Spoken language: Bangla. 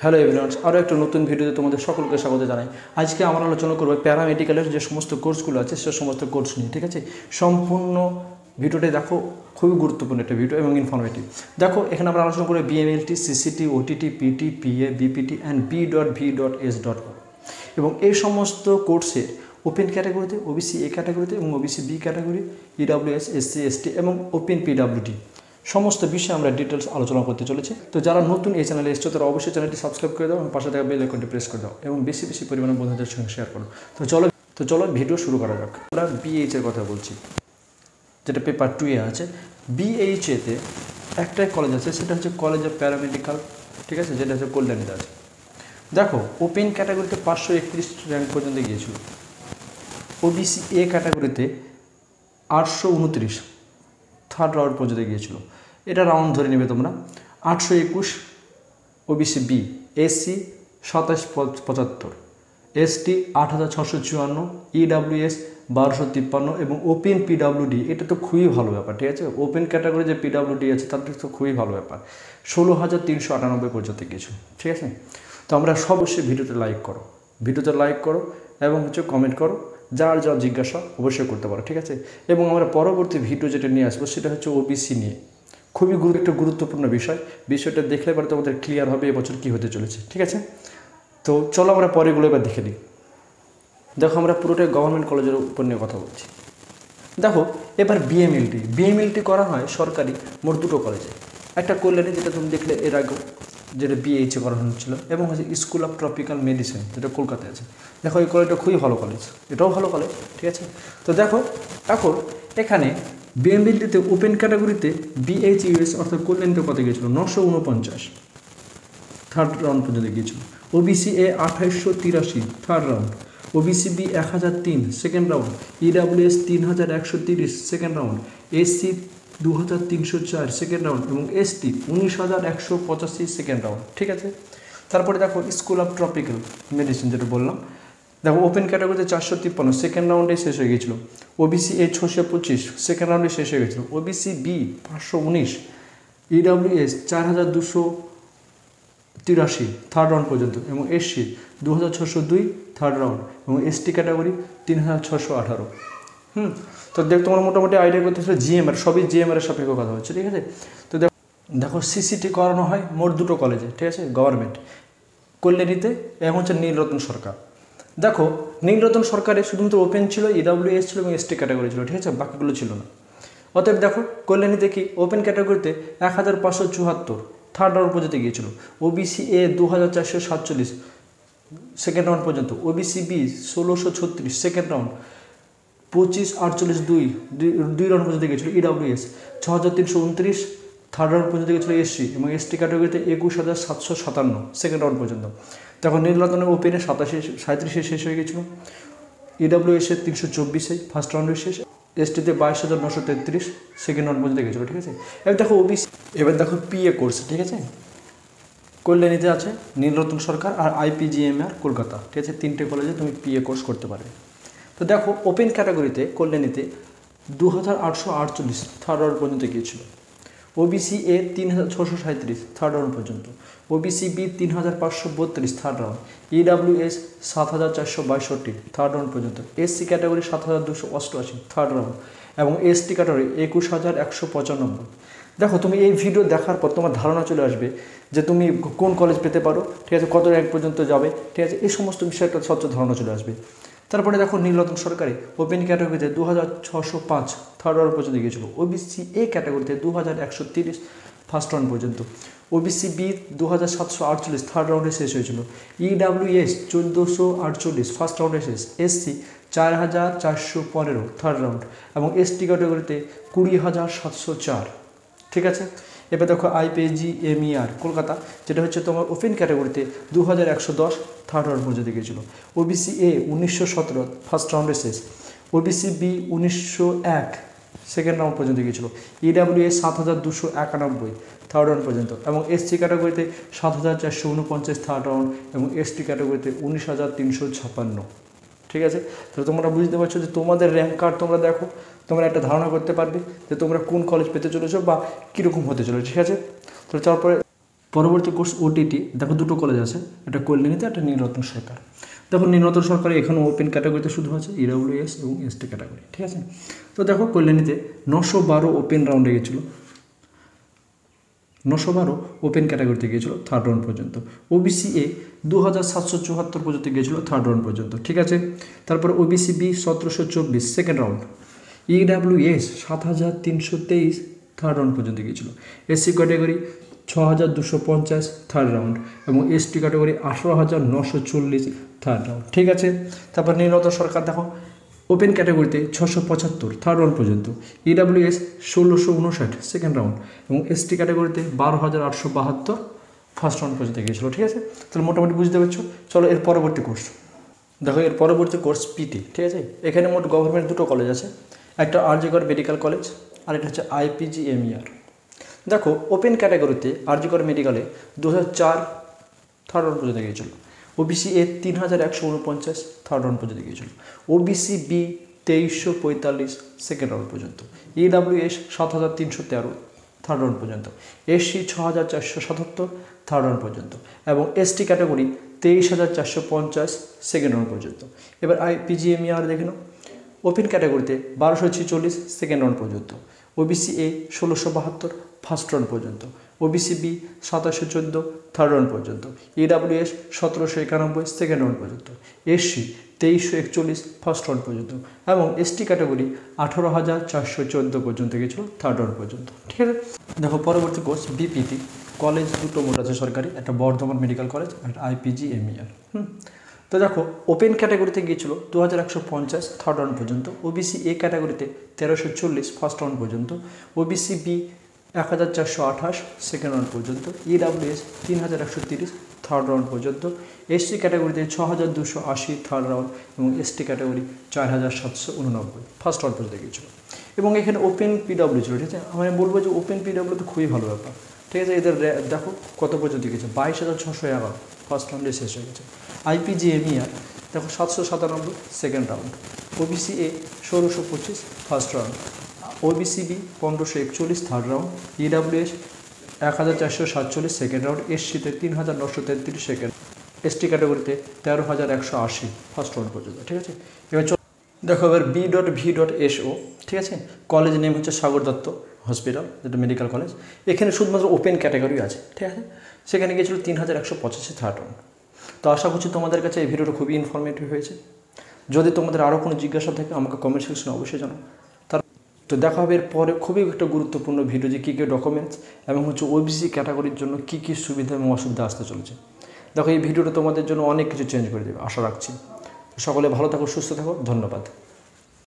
হ্যালো এভরিওয়ান, আরও একটা নতুন ভিডিওতে তোমাদের সকলকে স্বাগত জানাই। আজকে আমরা আলোচনা করব প্যারামেডিক্যালের যে সমস্ত কোর্সগুলো আছে সে সমস্ত কোর্স নিয়ে। ঠিক আছে, সম্পূর্ণ ভিডিওটি দেখো, খুবই গুরুত্বপূর্ণ একটা ভিডিও এবং ইনফরমেটিভ। দেখো, এখানে আমরা আলোচনা করব BMLT, CCT, OTT, PT, PA, BPT and B.V.S.O এবং এই সমস্ত কোর্সের ওপেন ক্যাটাগরিতে, ওবিসি এ ক্যাটাগরিতে এবং OBC B category, EWS, SC, ST এবং ওপেন পিডাব্লিউডি সমস্ত বিষয়ে আমরা ডিটেলস আলোচনা করতে চলেছি। তো যারা নতুন এই চ্যানেলে এসছো তারা অবশ্যই চ্যানেলটি সাবস্ক্রাইব করে দাও এবং পাশে থাকা বেল আইকনটি প্রেস করে দাও এবং বেশি বেশি পরিমাণে বন্ধুদের সঙ্গে শেয়ার করো। তো চলো ভিডিও শুরু করা যাক। আমরা বিএইচ এর কথা বলছি, যেটা পেপার 2 এ আছে। বিএইচ এতে একটাই কলেজ আছে, সেটা হচ্ছে কলেজ অফ প্যারামেডিক্যাল। ঠিক আছে, যেটা হচ্ছে কল্যাণীতে আছে। দেখো, ওপেন ক্যাটাগরিতে 531 র্যাঙ্ক পর্যন্ত গিয়েছিল, ওবিসি এ ক্যাটাগরিতে 829 থার্ড রাউন্ড পর্যন্ত গিয়েছিল। এটা রাউন্ড ধরে নেবে তোমরা। 821 OBC B, SC 2775, ST 8654, EWS 1253 এবং ওপেন পিডাব্লিউডি, এটা তো খুবই ভালো ব্যাপার। ঠিক আছে, ওপেন ক্যাটাগরি যে পিডাব্লিউডি আছে তাদের তো খুবই ভালো ব্যাপার, 16398 পর্যন্ত গিয়েছিল। ঠিক আছে, তো আমরা অবশ্যই ভিডিওতে লাইক করো এবং কমেন্ট করো। যার যা জিজ্ঞাসা অবশ্যই করতে পারো। ঠিক আছে, এবং আমরা পরবর্তী ভিডিও যেটা নিয়ে আসবো সেটা হচ্ছে ওবিসি নিয়ে। খুবই একটা গুরুত্বপূর্ণ বিষয়টা দেখলে পরে তোমাদের ক্লিয়ার হবে এবছর কী হতে চলেছে। ঠিক আছে, তো চলো আমরা পরেগুলো এবার দেখে নিই। দেখো, আমরা পুরোটাই গভর্নমেন্ট কলেজের উপর নিয়ে কথা বলছি। দেখো, এবার বিএমএলটি করা হয় সরকারি মোট দুটো কলেজে। একটা কল্যাণী, যেটা তুমি দেখলে এর আগে, যেটা বিএইচে করানো হচ্ছিলো, এবং হচ্ছে স্কুল অফ ট্রপিক্যাল মেডিসিন, যেটা কলকাতায় আছে। দেখো, এই কলেজটা খুবই ভালো কলেজ, এটাও ভালো কলেজ। ঠিক আছে, তো দেখো এখন এখানে বিএমএলটিতে ওপেন ক্যাটাগরিতে বিএইচইউএস অর্থাৎ কল্যাণীতে কত গিয়েছিল? 949 থার্ড রাউন্ড পর্যন্ত গিয়েছিল। OBC A 2883 third round, OBC B 1003 second round, EWS 3130 second round, SC 2304 second round এবং এসটি 19185 সেকেন্ড রাউন্ড। ঠিক আছে, তারপরে দেখো স্কুল অফ ট্রপিক্যাল মেডিসিন, যেটা বললাম। দেখো, ওপেন ক্যাটাগরিতে 453 সেকেন্ড রাউন্ডে শেষ হয়ে গিয়েছিল। ওবিসি এ 625 সেকেন্ড রাউন্ডে শেষ হয়ে গেছিলো। OBC B 519, EWS 4283 third round পর্যন্ত এবং এসসি 2602 থার্ড রাউন্ড এবং এসটি ক্যাটাগরি 3618। তো তোমার মোটামুটি আইডিয়া করতে ছিল জিএমআর, সবই জিএমআর এর সাপেক্ষে কথা হচ্ছে। ঠিক আছে, তো দেখো সিসিটি করানো হয় মোট দুটো কলেজে। ঠিক আছে, গভর্নমেন্ট, কল্যাণীতে এবং হচ্ছে নীলরতন সরকার। দেখো, নীলরতন সরকারে শুধুমাত্র ওপেন ছিল, ইডাব্লিউএস ছিল এবং এসটি ক্যাটাগরি ছিল। ঠিক আছে, বাকিগুলো ছিল না। অতএব দেখো, কল্যাণীতে কি ওপেন ক্যাটাগরিতে 1574 থার্ড রাউন্ড পর্যন্ত গিয়েছিল। ওবিসি এ 2447 সেকেন্ড রাউন্ড পর্যন্ত, ওবিসি বি 1636 সেকেন্ড রাউন্ড, 2548 দুই রাউন্ড পর্যন্ত গিয়েছিল। ইডাব্লিউএস 6329 থার্ড রাউন্ড পর্যন্ত গিয়েছিল এসসি এবং এসটি ক্যাটাগরিতে 21757 সেকেন্ড রাউন্ড পর্যন্ত। তখন নীলরতনের ওপেনে 37 শেষ হয়ে গেছিলো। ইডাব্লিউএসের 324 ফার্স্ট রাউন্ডে শেষ, এসটিতে 22933 সেকেন্ড রাউন্ড পর্যন্ত গেছিলো। ঠিক আছে, এবার দেখো পিএ কোর্স। ঠিক আছে, কল্যাণীতে আছে নীলরতন সরকার আর আইপিজিএমআর কলকাতা। ঠিক আছে, তিনটে কলেজে তুমি পিএ কোর্স করতে পারবে। তো দেখো, ওপেন ক্যাটাগরিতে কল্যাণীতে 2848 থার্ড রাউন্ড পর্যন্ত গিয়েছিল। ওবিসি এ 3637 থার্ড রাউন্ড পর্যন্ত, OBC B 3532 third round, EWS 7462 third round পর্যন্ত, এসসি ক্যাটাগরি 7288 থার্ড রাউন্ড এবং এসটি ক্যাটাগরি 21195। দেখো, তুমি এই ভিডিও দেখার পর তোমার ধারণা চলে আসবে যে তুমি কোন কলেজ পেতে পারো। ঠিক আছে, কত র্যাঙ্ক পর্যন্ত যাবে। ঠিক আছে, এই সমস্ত বিষয়টা স্বচ্ছ ধারণা চলে আসবে। তারপরে দেখো, নীলরতন সরকারি ওপেন ক্যাটাগরিতে 2605 থার্ড রাউন্ড পর্যন্ত গিয়েছিল। ওবিসি এ ক্যাটাগরিতে 2130 ফার্স্ট রাউন্ড পর্যন্ত, ওবিসি বি 2748 থার্ড রাউন্ডে শেষ হয়েছিল। ইডাব্লিউএস 1448 ফার্স্ট রাউন্ডে শেষ, এসসি 4415 থার্ড রাউন্ড এবং এসটি ক্যাটাগরিতে 20704। ঠিক আছে, এবার দেখো আইপিজিএমআর কলকাতা, যেটা হচ্ছে তোমার ওপেন ক্যাটাগরিতে 2110 থার্ড রাউন্ড পর্যন্ত গিয়েছিল। ওবিসি এ 1917 ফার্স্ট রাউন্ডে শেষ, ওবিসি বি 1901 সেকেন্ড রাউন্ড পর্যন্ত গিয়েছিল। ইডাব্লিউএস 7291 থার্ড রাউন্ড পর্যন্ত এবং এসসি ক্যাটাগরিতে 7449 থার্ড রাউন্ড এবং এসটি ক্যাটাগরিতে 19356। ঠিক আছে, তো তোমরা বুঝতে পারছো যে তোমাদের র্যাঙ্ক কার্ড তোমরা দেখো, তোমরা একটা ধারণা করতে পারবে যে তোমরা কোন কলেজ পেতে চলেছো বা কীরকম হতে চলেছো। ঠিক আছে, তো তারপরে পরবর্তী কোর্স ওটিটি, দেখো দুটো কলেজ আছে, একটা কল্যাণীতে, একটা নীলরত্ন সরকার। দেখো নীলরত্ন সরকার এখানে ওপেন ক্যাটাগরিতে শুধু আছে ইডব্লিউএস এবং এসটি ক্যাটাগরি, ঠিক আছে। তো দেখো কল্যাণীতে 912 ওপেন রাউন্ডে গেছিলো, 912 ওপেন ক্যাটাগরিতে গিয়েছিল থার্ড রাউন্ড পর্যন্ত। ওবিসি এ 2774 পর্যন্ত গিয়েছিল থার্ড রাউন্ড পর্যন্ত, ঠিক আছে। তারপরে OBC B 1724 second round. EWS 7323 third round পর্যন্ত গিয়েছিল। এসসি ক্যাটাগরি 6250 থার্ড রাউন্ড এবং এসটি ক্যাটাগরি 18940 থার্ড রাউন্ড, ঠিক আছে। তারপর নীলরত্ন সরকার দেখো ওপেন ক্যাটাগরিতে 675 থার্ড রাউন্ড পর্যন্ত। ইডব্লিউএস 1659 সেকেন্ড রাউন্ড এবং এসটি ক্যাটাগরিতে 12872 ফার্স্ট রাউন্ড পর্যন্ত গিয়েছিল, ঠিক আছে। তাহলে মোটামুটি বুঝতে পারছো। চলো এর পরবর্তী কোর্স দেখো, এর পরবর্তী কোর্স পিটি, ঠিক আছে। এখানে মোট গভর্নমেন্ট দুটো কলেজ আছে, একটা আরজিকর মেডিকেল কলেজ আর এটা হচ্ছে আইপিজিএমইআর। দেখো ওপেন ক্যাটাগরিতে আরজিকর মেডিকেলে 2004 থার্ড রাউন্ড পর্যন্ত গিয়েছিল। ওবিসি এ 3149 থার্ড রাউন্ড পর্যন্ত গিয়েছিল। ওবিসি বি 2345 সেকেন্ড রাউন্ড পর্যন্ত। ইডব্লিউএস 7313 থার্ড রাউন্ড পর্যন্ত। এসসি 6477 থার্ড রাউন্ড পর্যন্ত এবং এসটি ক্যাটাগরি 23450 সেকেন্ড রাউন্ড পর্যন্ত। এবার আইপিজিএমইআর দেখে নাও, ওপেন ক্যাটাগরিতে 1246 সেকেন্ড রাউন্ড পর্যন্ত। ওবিসি এ 1672 ফার্স্ট রাউন্ড পর্যন্ত। ওবিসি বি 2714 থার্ড রাউন্ড পর্যন্ত। ইডব্লিউএস 1791 সেকেন্ড রাউন্ড পর্যন্ত। এসসি 2341 ফার্স্ট রাউন্ড পর্যন্ত এবং এসটি ক্যাটাগরি 18414 পর্যন্ত গেছিল থার্ড রাউন্ড পর্যন্ত, ঠিক আছে। দেখো পরবর্তী কোর্স বিপিটি, কলেজ দুটো মোট আছে সরকারি, একটা বর্ধমান মেডিকেল কলেজ আর একটা আইপিজিএমইআর। তো দেখো ওপেন ক্যাটাগরিতে গিয়েছিল 2150 থার্ড রাউন্ড পর্যন্ত। ওবিসি এ ক্যাটাগরিতে 1340 ফার্স্ট রাউন্ড পর্যন্ত। ওবিসি বি 1428 সেকেন্ড রাউন্ড পর্যন্ত। ইডব্লিউএস 3130 থার্ড রাউন্ড পর্যন্ত। এসসি ক্যাটাগরিতে 6280 থার্ড রাউন্ড এবং এসটি ক্যাটাগরি 4789 ফার্স্ট রাউন্ড পর্যন্ত গিয়েছিল। এবং এখানে ওপেন পিডব্লিউ ছিল, ঠিক আছে। আমি বলবো যে ওপেন পিডব্লিউ তো খুবই ভালো ব্যাপার, ঠিক আছে। এদের দেখো কত পর্যন্ত গিয়েছে, 22611 ফার্স্ট রাউন্ডে শেষ হয়ে গেছে। আইপিজিএমইআর দেখো 797 second round. OBC A 1625 first round. OBC B 1541 third round. EWS 1447 second round. এসসিতে 3933 সেকেন্ড। এসটি ক্যাটাগরিতে 13180 ফার্স্ট রাউন্ড পর্যন্ত, ঠিক আছে। এবার দেখো এবার B.V.SO, ঠিক আছে। কলেজ নেম হচ্ছে সাগর দত্ত হসপিটাল, যেটা মেডিকেল কলেজ। এখানে শুধুমাত্র ওপেন ক্যাটাগরি আছে, ঠিক আছে। সেখানে গিয়েছিল 3185 থার্ড রাউন্ড। তো আশা করছি তোমাদের কাছে এই ভিডিওটা খুবই ইনফরমেটিভ হয়েছে। যদি তোমাদের আরও কোনো জিজ্ঞাসা থাকে আমাকে কমেন্ট সেকশনে অবশ্যই জানাও। তো দেখা হবে এর পরে খুবই একটা গুরুত্বপূর্ণ ভিডিও, যে কী কী ডকুমেন্টস এবং হচ্ছে ওবিসি ক্যাটাগরির জন্য কী কী সুবিধা এবং অসুবিধা আসতে চলেছে। দেখো এই ভিডিওটা তোমাদের জন্য অনেক কিছু চেঞ্জ করে দেবে আশা রাখছি। সকলে ভালো থাকো, সুস্থ থাকো, ধন্যবাদ।